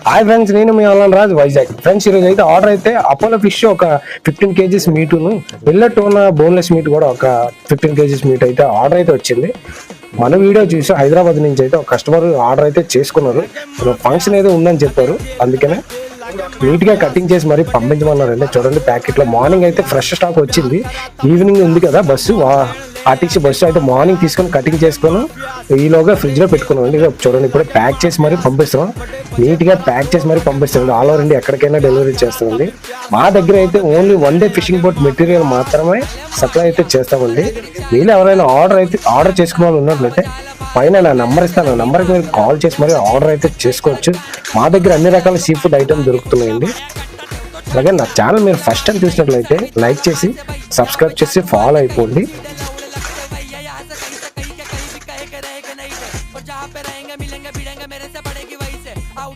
Hi friends, నేను మీ online రాజు Vizag. Friends, ఈరోజు అయితే ఆర్డర్ అయితే అపోలో ఫిష్ ఒక 15 kgs మీటును, టోనా బోన్లెస్ మీట్ కూడా ఒక 15 kgs మీట్ అయితే ఆర్డర్ అయితే వచ్చింది. మన వీడియో చూసి హైదరాబాద్ నుంచి అయితే ఒక కస్టమర్ ఆర్డర్ అయితే చేసుకున్నారు. ఫంక్షన్ ఏదో ఉందని చెప్పారు, అందుకనే నీట్ గా కటింగ్ చేసి మరీ పంపించమన్నారండి. చూడండి, ప్యాకెట్ లో మార్నింగ్ అయితే ఫ్రెష్ స్టాక్ వచ్చింది. ఈవినింగ్ ఉంది కదా బస్సు, ఆర్టీసీ బస్సు అయితే మార్నింగ్ తీసుకొని కటింగ్ చేసుకొని ఈలోగా ఫ్రిడ్జ్ లో పెట్టుకున్నాం అండి. చూడండి, ఇప్పుడు ప్యాక్ చేసి మరీ పంపిస్తాం. నీట్ గా ప్యాక్ చేసి మరీ పంపిస్తాం. ఆల్ ఓవర్ ఇండియా ఎక్కడికైనా డెలివరీ చేస్తామండి. మా దగ్గర అయితే only 1 day fishing boat material మాత్రమే సప్లై అయితే చేస్తామండి. మీరు ఎవరైనా ఆర్డర్ చేసుకునే వాళ్ళు ఉన్నట్లయితే పైన నా నెంబర్ ఇస్తాను, ఆ నెంబర్కి మీరు కాల్ చేసి మరి ఆర్డర్ అయితే చేసుకోవచ్చు. మా దగ్గర అన్ని రకాల సీ ఫుడ్ ఐటమ్ దొరుకుతున్నాయండి. అలాగే నా ఛానల్ మీరు ఫస్ట్ టైం చూసినట్లయితే లైక్ చేసి సబ్స్క్రైబ్ చేసి ఫాలో అయిపోండి.